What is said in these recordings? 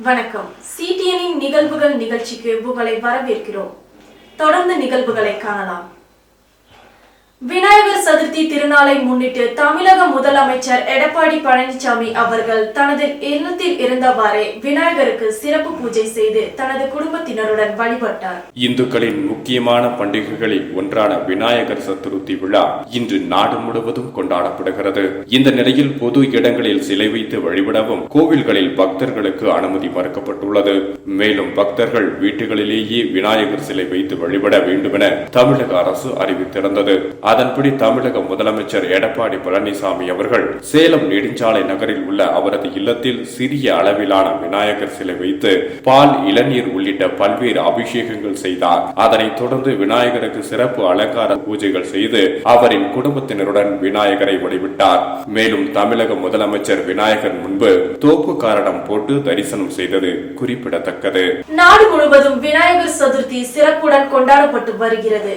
வணக்கம். CTN நிகழ்வுகள் நிகழ்ச்சிக்கு உங்களை வரவேற்கிறோம். தொடர்ந்து நிகழ்வுகளை காணலாம். விநாயகர் சதுர்த்தி திருநாளை முன்னிட்டு தமிழக முதலமைச்சர் எடப்பாடி பழனிசாமி அவர்கள் தனது இல்லத்தில் இருந்தவாறே விநாயகருக்கு சிறப்பு பூஜை செய்து தனது குடும்பத்தினருடன் வழிபட்டார். இந்துக்களின் முக்கியமான பண்டிகைகளில் ஒன்றான விநாயகர் சதுர்த்தி விழா இன்று நாடு முழுவதும் கொண்டாடப்படுகிறது. இந்த நிலையில் பொது இடங்களில் சிலை வைத்து வழிபடவும் கோவில்களில் பக்தர்களுக்கு அனுமதி மறுக்கப்பட்டுள்ளது. மேலும் பக்தர்கள் வீட்டுகளிலேயே விநாயகர் சிலை வைத்து வழிபட வேண்டும் என தமிழக அரசு அறிவித்திருந்தது. அதன்படி தமிழக முதலமைச்சர் எடப்பாடி பழனிசாமி அவர்கள் சேலம் நெடுஞ்சாலை நகரில் உள்ள அவரது இல்லத்தில் சிறிய அளவிலான விநாயகர் சிலை வைத்து பால், இளநீர் உள்ளிட்ட பல்வேறு அபிஷேகங்கள் செய்தார். அதனைத் தொடர்ந்து விநாயகருக்கு சிறப்பு அலங்கார பூஜைகள் செய்து அவரின் குடும்பத்தினருடன் விநாயகரை வழிபட்டார். மேலும் தமிழக முதலமைச்சர் விநாயகர் முன்பு தோப்பு காரணம் போட்டு தரிசனம் செய்தது குறிப்பிடத்தக்கது. நாடு முழுவதும் விநாயகர் சதுர்த்தி சிறப்புடன் கொண்டாடப்பட்டு வருகிறது.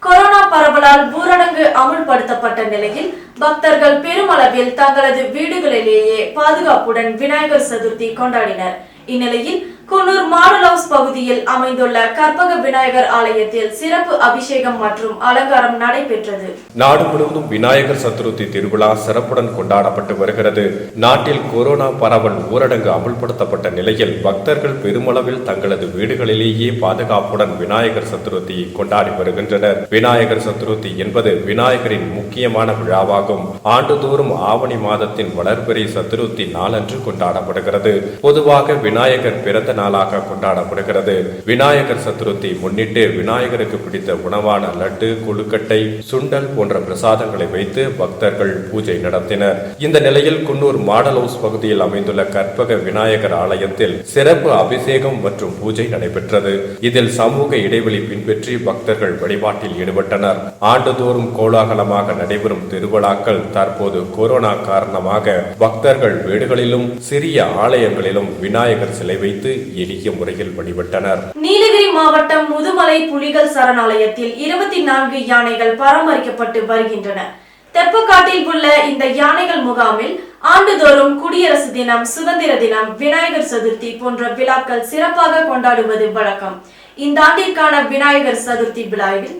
கொரோனா பரவலால் ஊரடங்கு அமுல்படுத்தப்பட்ட நிலையில் பக்தர்கள் பெருமளவில் தங்களது வீடுகளிலேயே பாதுகாப்புடன் விநாயகர் சதுர்த்தி கொண்டாடினர். இந்நிலையில் குன்னூர் மாடல் ஹவுஸ் பகுதியில் அமைந்துள்ள கற்பக விநாயகர் ஆலயத்தில் சிறப்பு அபிஷேகம் மற்றும் அலங்காரம் நடைபெற்றது. நாடு முழுவதும் விநாயகர் சதுர்த்தி திருவிழா சிறப்புடன் கொண்டாடப்பட்டு வருகிறது. நாட்டில் கொரோனா பரவல் ஊரடங்கு அமுல்படுத்தப்பட்ட நிலையில் பக்தர்கள் பெருமளவில் தங்களது வீடுகளிலேயே பாதுகாப்புடன் விநாயகர் சதுர்த்தியை கொண்டாடி வருகின்றனர். விநாயகர் சதுர்த்தி என்பது விநாயகரின் முக்கியமான விழாவாகும். ஆண்டுதோறும் ஆவணி மாதத்தின் வளர்பிறை சதுர்த்தி நாளன்று கொண்டாடப்படுகிறது. பொதுவாக விநாயகர் பிறந்த நாளாக கொண்டாடப்படுகிறது. விநாயகர் சதுர்த்தி முன்னிட்டு விநாயகருக்கு பிடித்த உணவான லட்டு, கொழுக்கட்டை, சுண்டல் போன்ற பிரசாதங்களை வைத்து பக்தர்கள் பூஜை நடத்தினர். இந்த நிலையில் குன்னூர் மாடல் ஹவுஸ் பகுதியில் அமைந்துள்ள கற்பக விநாயகர் ஆலயத்தில் சிறப்பு அபிஷேகம் மற்றும் பூஜை நடைபெற்றது. இதில் சமூக இடைவெளி பின்பற்றி பக்தர்கள் வழிபாட்டில் ஈடுபட்டனர். ஆண்டுதோறும் கோலாகலமாக நடைபெறும் திருவிழாக்கள் தற்போது கொரோனா காரணமாக பக்தர்கள் வீடுகளிலும் சிறிய ஆலயங்களிலும் விநாயகர் சிலை வைத்து எளிய முறையில் வழிபட்டனர். நீலகிரி மாவட்டம் முதுமலை புலிகள் சரணாலயத்தில் 24 யானைகள் பராமரிக்கப்பட்டு வருகின்றன. தெப்பக்காட்டில் உள்ள இந்த யானைகள் முகாமில் ஆண்டுதோறும் குடியரசு தினம், சுதந்திர தினம், விநாயகர் சதுர்த்தி போன்ற விழாக்கள் சிறப்பாக கொண்டாடுவது வழக்கம். இந்த ஆண்டிற்கான விநாயகர் சதுர்த்தி விழாவில்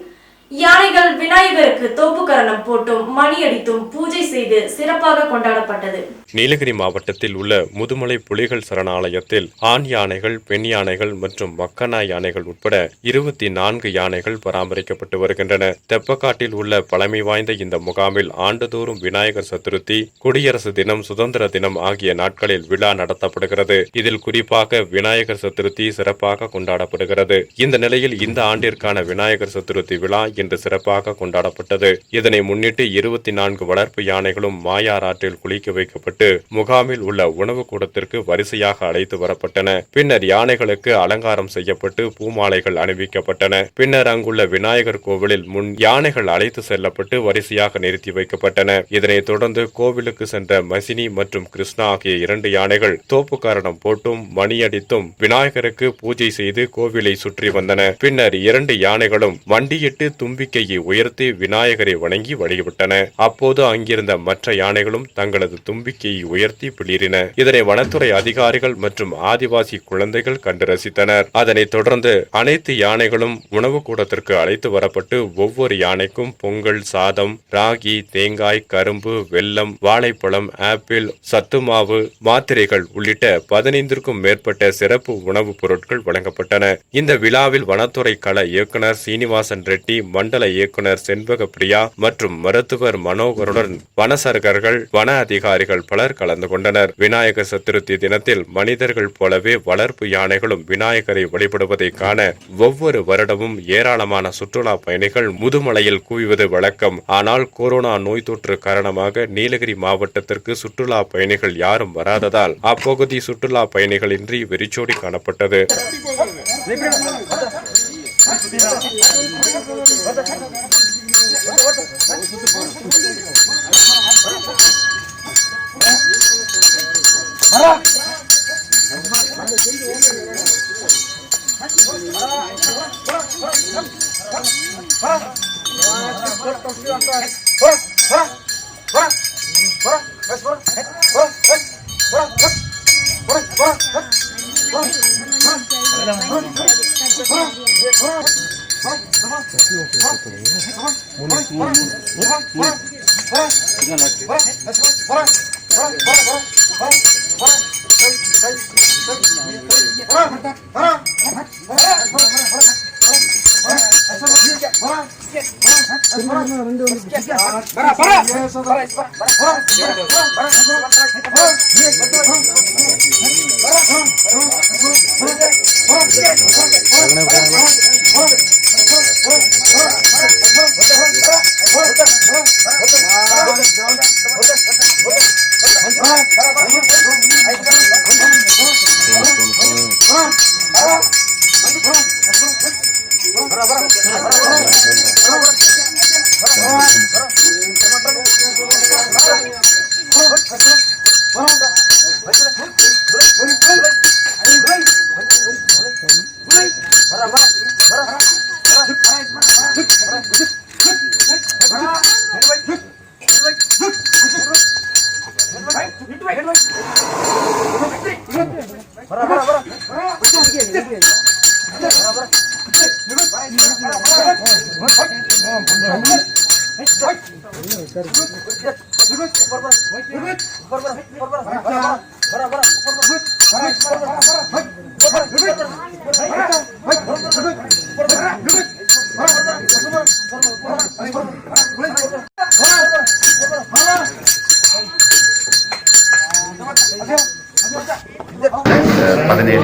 யானைகள் விநாயகருக்கு தோப்புக்கரணம் போட்டும் மணியடித்தும் பூஜை செய்து சிறப்பாக கொண்டாடப்பட்டது. நீலகிரி மாவட்டத்தில் உள்ள முதுமலை புலிகள் சரணாலயத்தில் ஆண் யானைகள், பெண் யானைகள் மற்றும் மக்கனாய் யானைகள் உட்பட 24 யானைகள் பராமரிக்கப்பட்டு வருகின்றன. தெப்பக்காட்டில் உள்ள பழமை வாய்ந்த இந்த முகாமில் ஆண்டுதோறும் விநாயகர் சதுர்த்தி, குடியரசு தினம், சுதந்திர தினம் ஆகிய நாட்களில் விழா நடத்தப்படுகிறது. இதில் குறிப்பாக விநாயகர் சதுர்த்தி சிறப்பாக கொண்டாடப்படுகிறது. இந்த நிலையில் இந்த ஆண்டிற்கான விநாயகர் சதுர்த்தி விழா இன்று சிறப்பாக கொண்டாடப்பட்டது. இதனை முன்னிட்டு 24 வளர்ப்பு யானைகளும் மாயார் ஆற்றில் குளிக்க வைக்கப்பட்டு முகாமில் உள்ள உணவு கூடத்திற்கு வரிசையாக அழைத்து வரப்பட்டன. பின்னர் யானைகளுக்கு அலங்காரம் செய்யப்பட்டு பூமாலைகள் அணிவிக்கப்பட்டன. பின்னர் அங்குள்ள விநாயகர் கோவிலில் முன் யானைகள் அழைத்து செல்லப்பட்டு வரிசையாக நிறுத்தி வைக்கப்பட்டன. இதனைத் தொடர்ந்து கோவிலுக்கு சென்ற மசினி மற்றும் கிருஷ்ணா ஆகிய 2 யானைகள் தோப்புக்காரணம் போட்டும் மணியடித்தும் விநாயகருக்கு பூஜை செய்து கோவிலை சுற்றி வந்தன. பின்னர் 2 யானைகளும் வண்டியிட்டு தும்பிக்கையை உயர்த்தி விநாயகரை வணங்கி வழிபட்டன. அப்போது அங்கிருந்த மற்ற யானைகளும் தங்களது தும்பிக்கையை உயர்த்தி பிளிரின. இதனை வனத்துறை அதிகாரிகள் மற்றும் ஆதிவாசி குழந்தைகள் கண்டு ரசித்தனர். அதனைத் தொடர்ந்து அனைத்து யானைகளும் உணவு கூடத்திற்கு அழைத்து வரப்பட்டு ஒவ்வொரு யானைக்கும் பொங்கல், சாதம், ராகி, தேங்காய், கரும்பு, வெல்லம், வாழைப்பழம், ஆப்பிள், சத்துமாவு, மாத்திரைகள் உள்ளிட்ட 15க்கும் மேற்பட்ட சிறப்பு உணவுப் பொருட்கள் வழங்கப்பட்டன. இந்த விழாவில் வனத்துறை கள இயக்குனர் சீனிவாசன் ரெட்டி, மண்டல இயக்குனர் செண்பக பிரியா மற்றும் மருத்துவர் மனோகருடன் வனசரகர்கள், வன அதிகாரிகள் பலர் கலந்து கொண்டனர். விநாயகர் சதுர்த்தி தினத்தில் மனிதர்கள் போலவே வளர்ப்பு யானைகளும் விநாயகரை வழிபடுவதை காண ஒவ்வொரு வருடமும் ஏராளமான சுற்றுலா பயணிகள் முதுமலையில் குவிவது வழக்கம். ஆனால் கொரோனா நோய் தொற்று காரணமாக நீலகிரி மாவட்டத்திற்கு சுற்றுலா பயணிகள் யாரும் வராததால் அப்பகுதி சுற்றுலா பயணிகளின்றி வெறிச்சோடி காணப்பட்டது.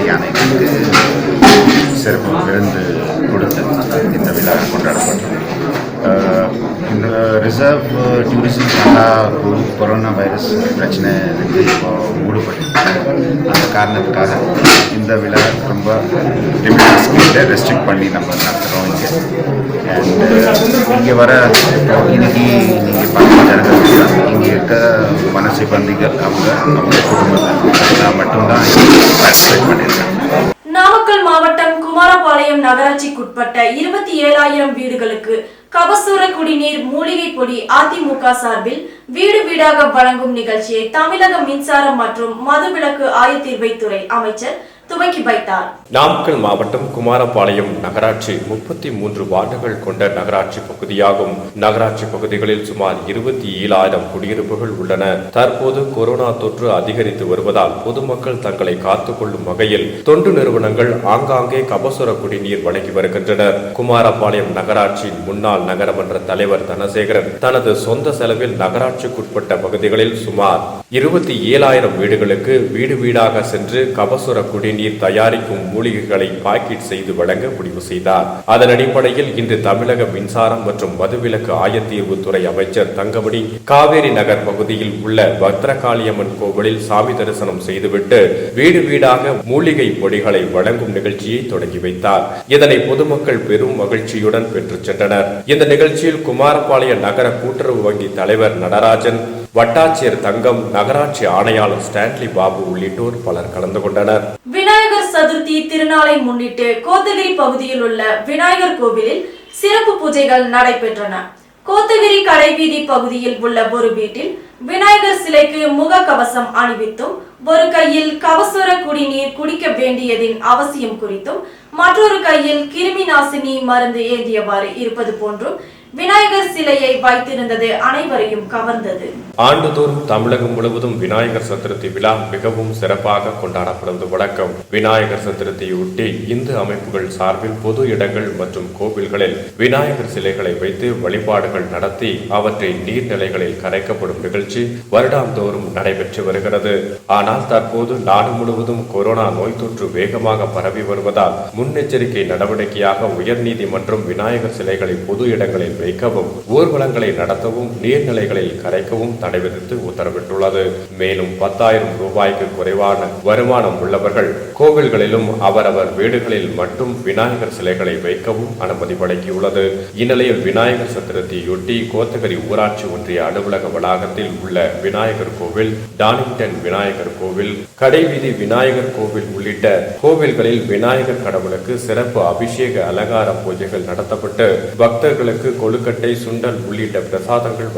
யானைகளுக்கு சிறப்பு விருந்து கொடுத்து இந்த விழா கொண்டாடப்பட்டது. இந்த ரிசர்வ் டூரிசம் நல்லா கொரோனா வைரஸ் பிரச்சனை இப்போ மூடப்பட்டு அந்த காரணத்துக்காக இந்த விழா ரொம்ப லிமிட்டட் ஸ்கேலில் ரெஸ்ட்ரிக்ட் பண்ணி நம்ம நடத்துகிறோம் இங்கே. அண்ட் இங்கே வர இன்னைக்கு நீங்கள் பார்க்க ஜனங்கள் இங்கே இருக்க வன சிப்பந்திகள் அவங்க குடும்பத்தை மட்டும்தான் பார்ட்டிசிபேட் பண்ணியிருக்காங்க. நாமக்கல் மாவட்டம் குமாரபாளையம் நகராட்சிக்குட்பட்ட 27,000 வீடுகளுக்கு கபசுர குடிநீர் மூலிகை பொடி அதிமுக சார்பில் வீடு வீடாக வழங்கும் நிகழ்ச்சியை தமிழக மின்சாரம் மற்றும் மதுவிலக்கு ஆயத்தீர்வைத்துறை அமைச்சர் துவக்கி வைத்தார். நாமக்கல் மாவட்டம் குமாரபாளையம் நகராட்சி 33 வார்டுகள் கொண்ட நகராட்சி பகுதியாகும். நகராட்சி பகுதிகளில் சுமார் 27,000 குடியிருப்புகள் உள்ளன. தற்போது கொரோனா தொற்று அதிகரித்து வருவதால் பொதுமக்கள் தங்களை காத்துக் கொள்ளும் வகையில் தொண்டு நிறுவனங்கள் ஆங்காங்கே கபசுர குடிநீர் வழங்கி வருகின்றனர். குமாரபாளையம் நகராட்சியின் முன்னாள் நகரமன்ற தலைவர் தனசேகரன் தனது சொந்த செலவில் நகராட்சிக்குட்பட்ட பகுதிகளில் சுமார் 27,000 வீடுகளுக்கு வீடு வீடாக சென்று கபசுர குடிநீர் தயாரிக்கும் மூலிகைகளை பாக்கெட் செய்து வழங்க முடிவு செய்தார். அதன் அடிப்படையில் இன்று தமிழக மின்சாரம் மற்றும் மதுவிலக்கு ஆயத்தீர்வுத்துறை அமைச்சர் தங்கமணி காவேரி நகர் பகுதியில் உள்ள பத்ரகாளியம்மன் கோவிலில் சாமி தரிசனம் செய்துவிட்டு வீடு வீடாக மூலிகை பொடிகளை வழங்கும் நிகழ்ச்சியை தொடங்கி வைத்தார். இதனை பொதுமக்கள் பெரும் மகிழ்ச்சியுடன் பெற்றுச் சென்றனர். இந்த நிகழ்ச்சியில் குமாரபாளைய நகர கூட்டுறவு வங்கி தலைவர் நடராஜன், வட்டாட்சியர் தங்கம், நகராட்சி ஆணையாளர் ஸ்டான்லி பாபு உள்ளிட்டோர் பலர் கலந்து கொண்டனர். விநாயகர் சதுர்த்தி திருநாளை முன்னிட்டு கோத்தகிரி பகுதியில் உள்ள விநாயகர் கோவிலில் சிறப்பு பூஜைகள் நடைபெற்றன. கோத்தகிரி கடைவீதி பகுதியில் உள்ள ஒரு வீட்டில் விநாயகர் சிலைக்கு முகக்கவசம் அணிவித்தும் ஒரு கையில் கபசுர குடிநீர் குடிக்க வேண்டியதின் அவசியம் குறித்தும் மற்றொரு கையில் கிருமி நாசினி மருந்து ஏந்தியவாறு இருப்பது போன்றும் விநாயகர் சிலையை வைத்திருந்தது அனைவரையும் கவர்ந்தது. ஆண்டுதோறும் தமிழகம் முழுவதும் விநாயகர் சதுர்த்தி விழா மிகவும் சிறப்பாக கொண்டாடப்படுவது வழக்கம். விநாயகர் சதுர்த்தியொட்டி இந்து அமைப்புகள் சார்பில் பொது இடங்கள் மற்றும் கோவில்களில் விநாயகர் சிலைகளை வைத்து வழிபாடுகள் நடத்தி அவற்றை நீர்நிலைகளில் கரைக்கப்படும் நிகழ்ச்சி வருடாந்தோறும் நடைபெற்று வருகிறது. ஆனால் தற்போது நாடு முழுவதும் கொரோனா நோய் தொற்று வேகமாக பரவி வருவதால் முன்னெச்சரிக்கை நடவடிக்கையாக உயர்நீதிமன்றம் விநாயகர் சிலைகளை பொது இடங்களில் வைக்கவும் ஊர்வலங்களை நடத்தவும் நீர்நிலைகளில் கரைக்கவும் தடை விதித்து உத்தரவிட்டுள்ளது. மேலும் 10,000 ரூபாய்க்கு குறைவான வருமானம் உள்ளவர்கள் கோவில்களிலும் அவரவர் வீடுகளில் மட்டும் விநாயகர் சிலைகளை வைக்கவும் அனுமதி வழங்கியுள்ளது. இந்நிலையில் விநாயகர் சதுர்த்தியொட்டி கோத்தகிரி ஊராட்சி ஒன்றிய அலுவலக வளாகத்தில் உள்ள விநாயகர் கோவில், டானிங்டன் விநாயகர் கோவில், கடைவீதி விநாயகர் கோவில் உள்ளிட்ட கோவில்களில் விநாயகர் கடவுளுக்கு சிறப்பு அபிஷேக அலங்கார பூஜைகள் நடத்தப்பட்டு பக்தர்களுக்கு கொழுக்கட்டை, சுண்டல் உள்ளிட்ட பிரசாதங்கள்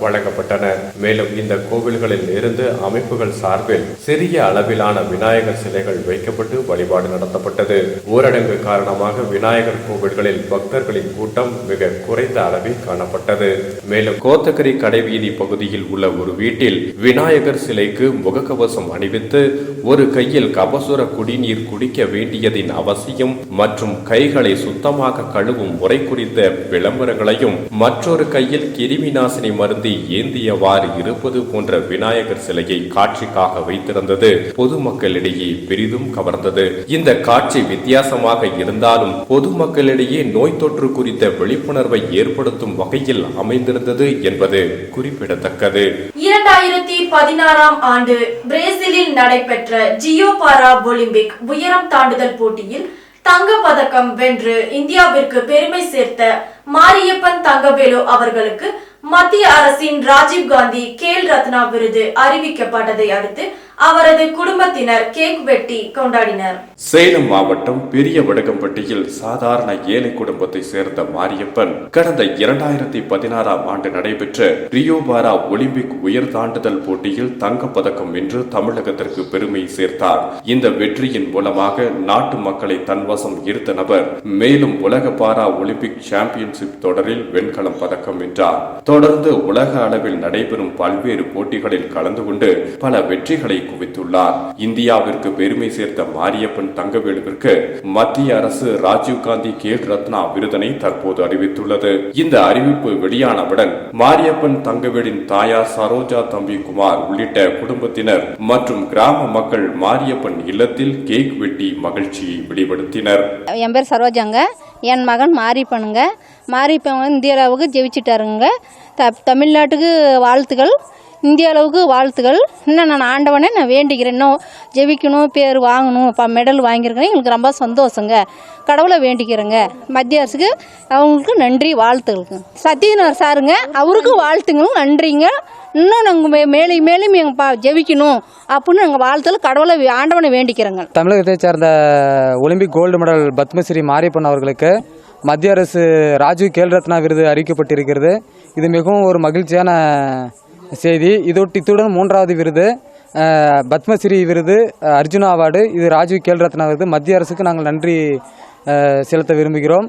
வழங்கப்பட்டன. மேலும் இந்த கோவில்களில் இருந்து அமைப்புகள் சார்பில் சிறிய அளவிலான விநாயகர் சிலைகள் வைக்கப்பட்டு வழிபாடு நடத்தப்பட்டது. ஊரடங்கு காரணமாக விநாயகர் கோவில்களில் பக்தர்களின் கூட்டம் மிக குறைந்த அளவில் காணப்பட்டது. மேலும் கோத்தகிரி கடைவீதி பகுதியில் உள்ள ஒரு வீட்டில் விநாயகர் சிலைக்கு முகக்கவசம் அணிவித்து ஒரு கையில் கபசுர குடிநீர் குடிக்க வேண்டியதின் அவசியம் மற்றும் கைகளை சுத்தமாக கழுவும் முறை குறித்த விளம்பரங்களையும் மற்றொரு கையில் கிருமி நாசினி மருந்து ஏந்தியவாறு இருப்பது போன்ற விநாயகர் சிலையை காட்சிக்காக வைத்திருந்தது பொதுமக்களிடையே பெரிதும் கவர்ந்தது. இந்த காட்சி வித்தியாசமாக இருந்தாலும் பொதுமக்களிடையே நோய் தொற்று குறித்த விழிப்புணர்வை ஏற்படுத்தும் வகையில் அமைந்திருந்தது என்பது குறிப்பிடத்தக்கது. 2016ஆம் ஆண்டு பிரேசிலில் நடைபெற்ற ஜியோ பாரா ஒலிம்பிக் உயரம் தாண்டுதல் போட்டியில் தங்க பதக்கம் வென்று இந்தியாவிற்கு பெருமை சேர்த்த மாரியப்பன் தங்கவேலு அவர்களுக்கு மத்திய அரசின் ராஜீவ்காந்தி கேல் ரத்னா விருது அறிவிக்கப்பட்டதை அடுத்து அவரது குடும்பத்தினர் கேக் வெட்டி கொண்டாடினர். சேலம் மாவட்டம் பெரிய வடகம்பட்டியில் சாதாரண ஏழை குடும்பத்தை சேர்ந்த மாரியப்பன் கடந்த 2016ஆம் ஆண்டு நடைபெற்ற ரியோ பாரா ஒலிம்பிக் உயர் தாண்டுதல் போட்டியில் தங்கப் பதக்கம் வென்று தமிழகத்திற்கு பெருமை சேர்த்தார். இந்த வெற்றியின் மூலமாக நாட்டு மக்களை தன்வசம் ஈர்த்த நபர் மேலும் உலக பாரா ஒலிம்பிக் சாம்பியன்ஷிப் தொடரில் வெண்கலம் பதக்கம் வென்றார். தொடர்ந்து உலக அளவில் நடைபெறும் பல்வேறு போட்டிகளில் கலந்து கொண்டு பல வெற்றிகளை குவித்துள்ளார். இந்தியாவிற்கு பெருமை சேர்த்த மாரியப்பன் தங்கவேலுவிற்கு மத்திய அரசு ராஜீவ்காந்தி கேல் ரத்னா விருதினை தற்போது அறிவித்துள்ளது. இந்த அறிவிப்பு வெளியானவுடன் மாரியப்பன் தங்கவேலின் தாயார் சரோஜா தம்பி குமார் உள்ளிட்ட குடும்பத்தினர் மற்றும் கிராம மக்கள் மாரியப்பன் இல்லத்தில் கேக் வெட்டி மகிழ்ச்சியை வெளிப்படுத்தினர். என் பேர் சரோஜாங்க. என் மகன் மாரியப்பனுங்க. மாரியப்பன் இந்திய அளவுக்கு ஜெயிச்சிட்டாருங்க. தமிழ்நாட்டுக்கு வாழ்த்துக்கள், இந்திய அளவுக்கு வாழ்த்துக்கள். இன்னும் நான் ஆண்டவனே நான் வேண்டிக்கிறேன், இன்னும் ஜெயிக்கணும், பேர் வாங்கணும், மெடல் வாங்கியிருக்கேன். எங்களுக்கு ரொம்ப சந்தோஷங்க. கடவுளை வேண்டிக்கிறேங்க. மத்திய அரசுக்கு அவங்களுக்கு நன்றி, வாழ்த்துக்களுக்கு. சத்யநாராயண சாருங்க, அவருக்கு வாழ்த்துங்களும் நன்றிங்க. இன்னும் நாங்கள் மேலும் மேலும் எங்கள் ஜெயிக்கணும் அப்படின்னு நாங்கள் வாழ்த்தல் கடவுளை ஆண்டவனை வேண்டிக்கிறோங்க. தமிழகத்தை சேர்ந்த Olympic gold medal Padmashri Mariyappan அவர்களுக்கு மத்திய அரசு ராஜீவ் கேல் ரத்னா விருது அறிவிக்கப்பட்டிருக்கிறது. இது மிகவும் ஒரு மகிழ்ச்சியான செய்தி. இத்துடன் 3வது விருது பத்மஸ்ரீ விருது, அர்ஜுனா அவார்டு, இது ராஜீவ் கேல் ரத்னா விருது. மத்திய அரசுக்கு நாங்கள் நன்றி செலுத்த விரும்புகிறோம்.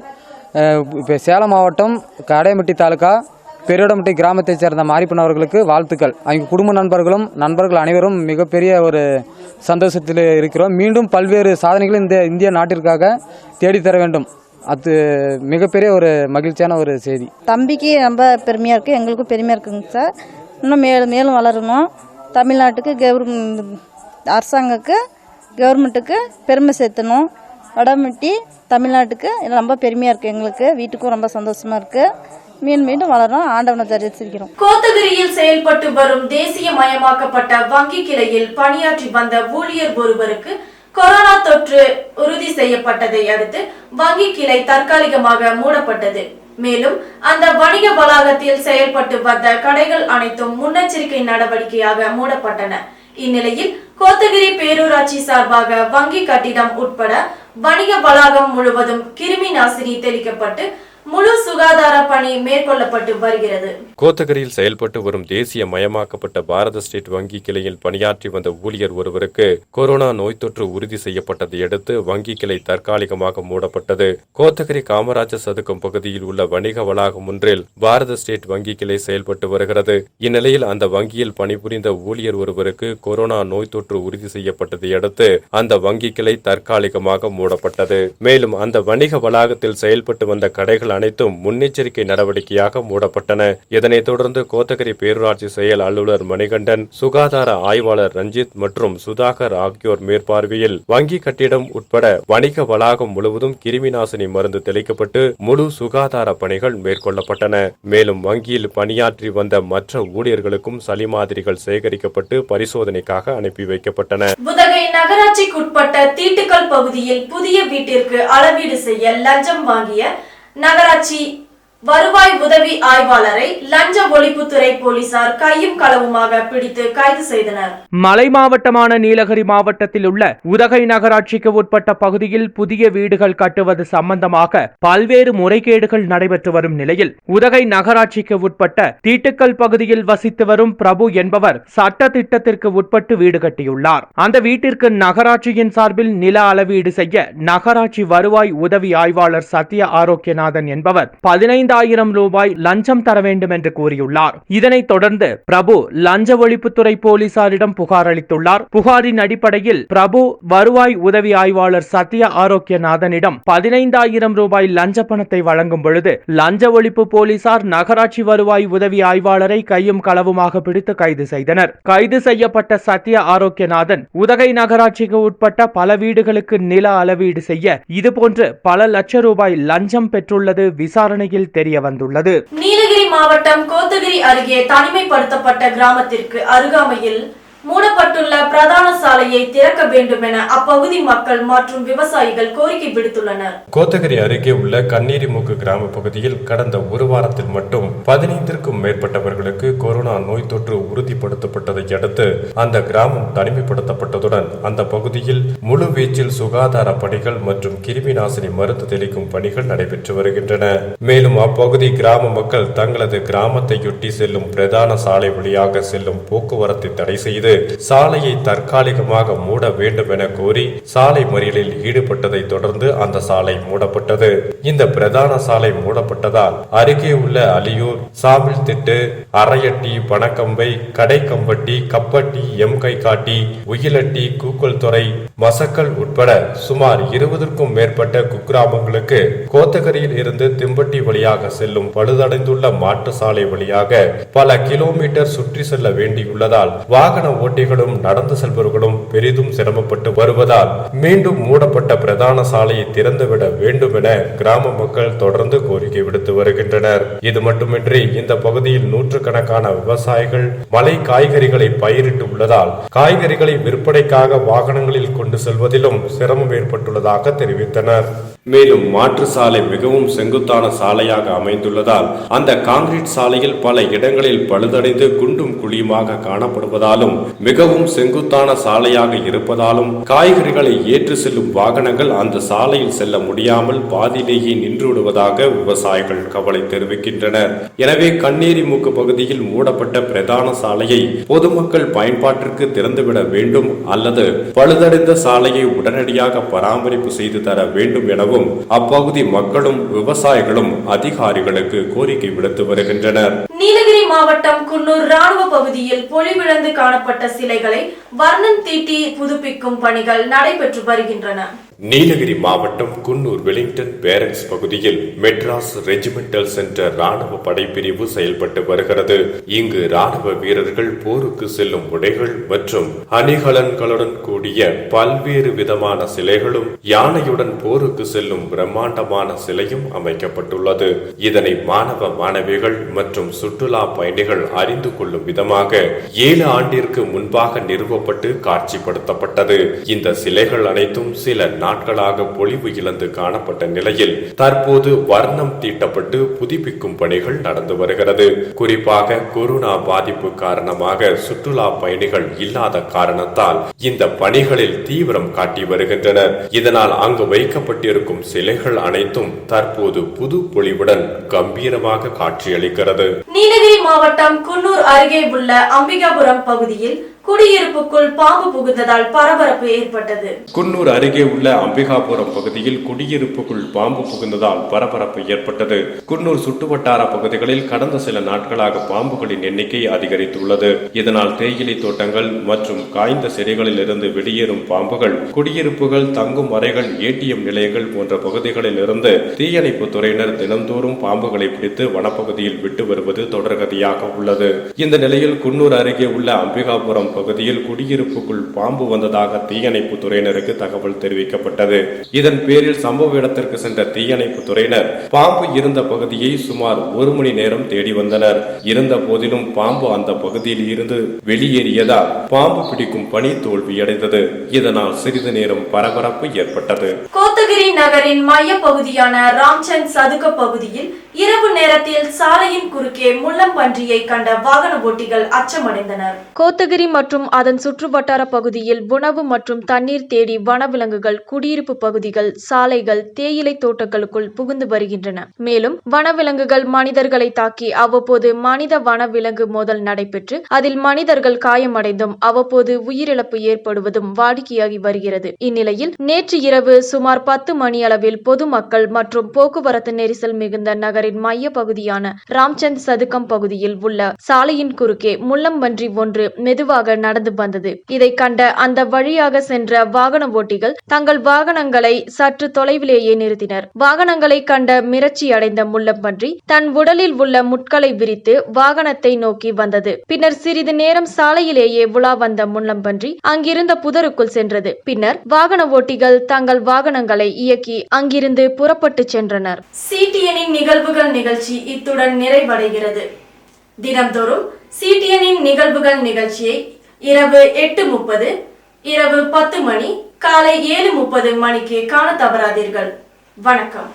இப்போ சேலம் மாவட்டம் கடையம்பட்டி தாலுகா பெரியடம்பட்டி கிராமத்தைச் சேர்ந்த மாரியப்பன் அவர்களுக்கு வாழ்த்துக்கள். அவங்க குடும்ப நண்பர்கள் அனைவரும் மிகப்பெரிய ஒரு சந்தோஷத்தில் இருக்கிறோம். மீண்டும் பல்வேறு சாதனைகளை இந்த இந்திய நாட்டிற்காக தேடித்தர வேண்டும். அது மிகப்பெரிய ஒரு மகிழ்ச்சியான ஒரு செய்தி. தம்பிக்கு ரொம்ப பெருமையாக இருக்குது, எங்களுக்கும் பெருமையாக இருக்குங்க சார். இன்னும் மேலும் வளரணும். தமிழ்நாட்டுக்கு கவர்மெண்ட்டுக்கு பெருமை சேர்த்தணும். வடமட்டி தமிழ்நாட்டுக்கு ரொம்ப பெருமையாக இருக்குது. எங்களுக்கு வீட்டுக்கும் ரொம்ப சந்தோஷமாக இருக்குது. மீண்டும் வளரும். ஆண்டவனை தரிசிக்கிறோம். கோத்தகிரியில் செயல்பட்டு வரும் தேசியமயமாக்கப்பட்ட வங்கி கிளையில் பணியாற்றி வந்த ஊழியர் ஒருவருக்கு கொரோனா தொற்று உறுதி செய்யப்பட்டதை அடுத்து வங்கி கிளை தற்காலிகமாக மூடப்பட்டது. மேலும் அந்த வணிக வளாகத்தில் செயல்பட்டு வந்த கடைகள் அனைத்தும் முன்னெச்சரிக்கை நடவடிக்கையாக மூடப்பட்டன. இந்நிலையில் கோத்தகிரி பேரூராட்சி சார்பாக வங்கி கட்டிடம் உட்பட வணிக வளாகம் முழுவதும் கிருமி நாசினி தெளிக்கப்பட்டு முழு சுகாதார பணி மேற்கொள்ளப்பட்டு வருகிறது. கோத்தகிரியில் செயல்பட்டு வரும் தேசிய மயமாக்கப்பட்ட பாரத ஸ்டேட் வங்கி கிளையில் பணியாற்றி வந்த ஊழியர் ஒருவருக்கு கொரோனா நோய் தொற்று உறுதி செய்யப்பட்டதை அடுத்து வங்கி கிளை தற்காலிகமாக மூடப்பட்டது. கோத்தகிரி காமராஜர் சதுக்கம் பகுதியில் உள்ள வணிக வளாகம் ஒன்றில் பாரத ஸ்டேட் வங்கி கிளை செயல்பட்டு வருகிறது. இந்நிலையில் அந்த வங்கியில் பணிபுரிந்த ஊழியர் ஒருவருக்கு கொரோனா நோய் தொற்று உறுதி செய்யப்பட்டதை அடுத்து அந்த வங்கி கிளை தற்காலிகமாக மூடப்பட்டது. மேலும் அந்த வணிக வளாகத்தில் செயல்பட்டு வந்த கடைகள் அனைத்தும் முன்னெச்சரிக்கை நடவடிக்கையாக மூடப்பட்டன. இதனைத் தொடர்ந்து கோத்தகிரி பேரூராட்சி செயல் அலுவலர் மணிகண்டன், சுகாதார ஆய்வாளர் ரஞ்சித் மற்றும் சுதாகர் ஆகியோர் மேற்பார்வையில் வங்கி கட்டிடம் உட்பட வணிக வளாகம் முழுவதும் கிருமிநாசினி மருந்து தெளிக்கப்பட்டு முழு சுகாதார பணிகள் மேற்கொள்ளப்பட்டன. மேலும் வங்கியில் பணியாற்றி வந்த மற்ற ஊழியர்களுக்கும் சளி மாதிரிகள் சேகரிக்கப்பட்டு பரிசோதனைக்காக அனுப்பி வைக்கப்பட்டன. உதகை நகராட்சிக்குட்பட்ட தீட்டுக்கல் பகுதியில் புதிய வீட்டிற்கு அளவீடு செய்ய லஞ்சம் வாங்கிய நகராட்சி வருவாய் உதவி ஆய்வாளரை லஞ்ச ஒழிப்புத்துறை போலீசார் கையும் களவுமாக பிடித்து கைது செய்தனர். மலை மாவட்டமான நீலகிரி மாவட்டத்தில் உள்ள உதகை நகராட்சிக்கு உட்பட்ட பகுதியில் புதிய வீடுகள் கட்டுவது சம்பந்தமாக பல்வேறு முறைகேடுகள் நடைபெற்று வரும் நிலையில் உதகை நகராட்சிக்கு உட்பட்ட தீட்டுக்கல் பகுதியில் வசித்து வரும் பிரபு என்பவர் சட்ட திட்டத்திற்கு உட்பட்டு வீடு கட்டியுள்ளார். அந்த வீட்டிற்கு நகராட்சியின் சார்பில் நில அளவீடு செய்ய நகராட்சி வருவாய் உதவி ஆய்வாளர் சத்ய ஆரோக்கியநாதன் என்பவர் 15,000 ரூபாய் லஞ்சம் தர வேண்டும் என்று கூறியுள்ளார். இதனைத் தொடர்ந்து பிரபு லஞ்ச ஒழிப்புத்துறை போலீசாரிடம் புகார் அளித்துள்ளார். புகாரின் அடிப்படையில் பிரபு வருவாய் உதவி ஆய்வாளர் சத்ய ஆரோக்கியநாதனிடம் 15,000 ரூபாய் லஞ்ச பணத்தை வழங்கும் பொழுது லஞ்ச ஒழிப்பு போலீசார் நகராட்சி வருவாய் உதவி ஆய்வாளரை கையும் களவுமாக பிடித்து கைது செய்தனர். கைது செய்யப்பட்ட சத்ய ஆரோக்கியநாதன் உதகை நகராட்சிக்கு உட்பட்ட பல வீடுகளுக்கு நில அளவீடு செய்ய இதுபோன்று பல லட்சம் ரூபாய் லஞ்சம் பெற்றுள்ளது விசாரணையில் தெரிய வந்துள்ளது. நீலகிரி மாவட்டம் கோத்தகிரி அருகே தனிமைப்படுத்தப்பட்ட கிராமத்திற்கு அருகாமையில் மூடப்பட்டுள்ள பிரதான சாலையை திறக்க வேண்டும் என அப்பகுதி மக்கள் மற்றும் விவசாயிகள் கோரிக்கை விடுத்துள்ளனர். கோத்தகிரி அருகே உள்ள கண்ணீரிமுக்கு கிராம பகுதியில் கடந்த ஒரு வாரத்தில் மட்டும் 15க்கும் மேற்பட்டவர்களுக்கு கொரோனா நோய் தொற்று உறுதிப்படுத்தப்பட்டதை அடுத்து அந்த கிராமம் தனிமைப்படுத்தப்பட்டதுடன் அந்த பகுதியில் முழு வீச்சில் சுகாதார பணிகள் மற்றும் கிருமி நாசினி மருந்து தெளிக்கும் பணிகள் நடைபெற்று வருகின்றன. மேலும் அப்பகுதி கிராம மக்கள் தங்களது கிராமத்தையொட்டி செல்லும் பிரதான சாலை வழியாக செல்லும் போக்குவரத்தை தடை செய்து சாலையை தற்காலிகமாக மூட வேண்டும் என கோரி சாலை மறியலில் ஈடுபட்டதை தொடர்ந்து அந்த சாலை மூடப்பட்டது. இந்த பிரதான சாலை மூடப்பட்டதால் அருகே உள்ள அலியூர், சாமில் திட்டு, அரையட்டி, பணக்கம்பை, கடைக்கம்பட்டி, கப்பட்டி, எம் கைகாட்டி, உயிலட்டி, கூக்கல் துறை, மசக்கல் உட்பட சுமார் 20க்கும் மேற்பட்ட குக்கிராமங்களுக்கு கோத்தகிரியில் இருந்து திம்பட்டி வழியாக செல்லும் பழுதடைந்துள்ள மாட்டு சாலை வழியாக பல கிலோமீட்டர் சுற்றி செல்ல வேண்டியுள்ளதால் வாகன ஓட்டிகளும் நடந்து செல்பவர்களும் பெரிதும் சிரமப்பட்டு வருவதால் மீண்டும் மூடப்பட்ட பிரதான சாலையை திறந்துவிட வேண்டும் என கிராம மக்கள் தொடர்ந்து கோரிக்கை விடுத்து வருகின்றனர். இது மட்டுமின்றி இந்த பகுதியில் நூற்றுக்கணக்கான விவசாயிகள் மலை காய்கறிகளை பயிரிட்டு உள்ளதால் காய்கறிகளை விற்பனைக்காக வாகனங்களில் கொண்டு செல்வதிலும் சிரமம் ஏற்பட்டுள்ளதாக தெரிவித்தனர். மேலும் மாற்று சாலை மிகவும் செங்குத்தான சாலையாக அமைந்துள்ளதால் அந்த கான்கிரீட் சாலையில் பல இடங்களில் பழுதடைந்து குண்டும் குழியுமாக காணப்படுவதாலும் மிகவும் செங்குத்தான சாலையாக இருப்பதாலும் காய்கறிகளை ஏற்று செல்லும் வாகனங்கள் அந்த சாலையில் செல்ல முடியாமல் பாதியிலேயே நின்று விடுவதாக விவசாயிகள் கவலை தெரிவிக்கின்றனர். எனவே கண்ணீரிமுக்கு பகுதியில் மூடப்பட்ட பிரதான சாலையை பொதுமக்கள் பயன்பாட்டிற்கு திறந்துவிட வேண்டும் அல்லது பழுதடைந்த சாலையை உடனடியாக பராமரிப்பு செய்து தர வேண்டும் எனவும் அப்பகுதி மக்களும் விவசாயிகளும் அதிகாரிகளுக்கு கோரிக்கை விடுத்து வருகின்றனர். நீலகிரி மாவட்டம் குன்னூர் ராணுவ பகுதியில் பொலிவிழந்து காணப்பட்ட சிலைகளை வர்ணம் தீட்டி புதுப்பிக்கும் பணிகள் நடைபெற்று வருகின்றன. நீலகிரி மாவட்டம் குன்னூர் வெலிங்டன் பேரக்ஸ் பகுதியில் மெட்ராஸ் ரெஜிமெண்டல் சென்டர் ராணுவ படைப்பிரிவு செயல்பட்டு வருகிறது. இங்கு ராணுவ வீரர்கள் போருக்கு செல்லும் உடைகள் மற்றும் அணிகலன்களுடன் கூடிய பல்வேறு விதமான சிலைகளும் யானையுடன் போருக்கு செல்லும் பிரம்மாண்டமான சிலையும் அமைக்கப்பட்டுள்ளது. இதனை மாணவ மாணவிகள் மற்றும் சுற்றுலா பயணிகள் அறிந்து கொள்ளும் விதமாக 7 ஆண்டிற்கு முன்பாக நிறுவப்பட்டு காட்சிப்படுத்தப்பட்டது. இந்த சிலைகள் அனைத்தும் சில நாட்களாக பொலிவு இழந்து காணப்பட்ட நிலையில் தற்போது வர்ணம் தீட்டப்பட்டு புதுப்பிக்கும் பணிகள் நடந்து வருகிறது. குறிப்பாக கொரோனா பாதிப்பு காரணமாக சுற்றுலா பயணிகள் இல்லாத காரணத்தால் இந்த பணிகளில் தீவிரம் காட்டி வருகின்றனர். இதனால் அங்கு வைக்கப்பட்டிருக்கும் சிலைகள் அனைத்தும் தற்போது புது பொலிவுடன் கம்பீரமாக காட்சியளிக்கிறது. நீலகிரி மாவட்டம் குன்னூர் அருகே உள்ள அம்பிகாபுரம் பகுதியில் குடியிருப்புக்குள் பாம்பு புகுந்ததால் பரபரப்பு ஏற்பட்டது. குன்னூர் அருகே உள்ள அம்பிகாபுரம் பகுதியில் குடியிருப்புக்குள் பாம்பு புகுந்ததால் பரபரப்பு ஏற்பட்டது. குன்னூர் சுற்றுவட்டார பகுதிகளில் கடந்த சில நாட்களாக பாம்புகளின் எண்ணிக்கை அதிகரித்துள்ளது. இதனால் தேயிலை தோட்டங்கள் மற்றும் காய்ந்த செடிகளில் இருந்து வெளியேறும் பாம்புகள் குடியிருப்புகள், தங்கும் அறைகள், ஏடிஎம் நிலையங்கள் போன்ற பகுதிகளில் இருந்து தீயணைப்பு துறையினர் தினந்தோறும் பாம்புகளை பிடித்து வனப்பகுதியில் விட்டு வருவது தொடர்கதையாக உள்ளது. இந்த நிலையில் குன்னூர் அருகே உள்ள அம்பிகாபுரம் பகுதியில் குடியிருப்புக்குள் பாம்பு வந்ததாக தீயணைப்பு துறையினருக்கு தகவல் தெரிவிக்கப்பட்டது. இதன் பேரில் சம்பவ இடத்திற்கு சென்ற தீயணைப்பு துறையினர் பாம்பு இருந்த பகுதியை சுமார் 1 மணி நேரம் தேடி வந்தனர். இருந்த போதிலும் பாம்பு அந்த பகுதியில் இருந்து வெளியேறியதால் பாம்பு பிடிக்கும் பணி தோல்வியடைந்தது. இதனால் சிறிது நேரம் பரபரப்பு ஏற்பட்டது. கோத்தகிரி நகரின் மைய பகுதியான ராம்சந்த் சதுக்க பகுதியில் இரவு நேரத்தில் சாலையின் குறுக்கே முள்ளம்பன்றியை கண்ட வாகன ஓட்டிகள் அச்சமடைந்தனர். கோத்தகிரி மற்றும் அதன் சுற்றுவட்டார பகுதியில் உணவு மற்றும் தண்ணீர் தேடி வனவிலங்குகள் குடியிருப்பு பகுதிகள், சாலைகள், தேயிலை தோட்டங்களுக்குள் புகுந்து வருகின்றன. மேலும் வனவிலங்குகள் மனிதர்களை தாக்கி அவ்வப்போது மனித வனவிலங்கு மோதல் நடைபெற்று அதில் மனிதர்கள் காயமடைந்தும் அவ்வப்போது உயிரிழப்பு ஏற்படுவதும் வாடிக்கையாகி வருகிறது. இந்நிலையில் நேற்று இரவு சுமார் 10 மணி அளவில் பொதுமக்கள் மற்றும் போக்குவரத்து நெரிசல் மிகுந்த நகரின் மைய பகுதியான ராம்சந்த் சதுக்கம் பகுதியில் உள்ள சாலையின் குறுக்கே முள்ளம்பன்றி ஒன்று மெதுவாக நடந்து வந்தது. இதை கண்ட அந்த வழியாக சென்ற வாகன ஓட்டிகள் தங்கள் வாகனங்களை சற்று தொலைவிலேயே நிறுத்தினர். வாகனங்களை கண்ட மிரட்சி அடைந்த முள்ளம்பன்றி தன் உடலில் உள்ள முட்களை விரித்து வாகனத்தை நோக்கி வந்தது. பின்னர் சிறிது நேரம் சாலையிலேயே உலா வந்த முள்ளம்பன்றி அங்கிருந்த புதருக்குள் சென்றது. பின்னர் வாகன ஓட்டிகள் தங்கள் வாகனங்களை இயக்கி அங்கிருந்து புறப்பட்டு சென்றனர். CTNின் நிகழ்வுகள் நிகழ்ச்சி இத்துடன் நிறைவடைகிறது. தினம்தோறும் CTNின் நிகழ்வுகள் நிகழ்ச்சியை இரவு 8:30, இரவு 10 மணி, காலை 7:30 மணிக்கு காண தவறாதீர்கள். வணக்கம்.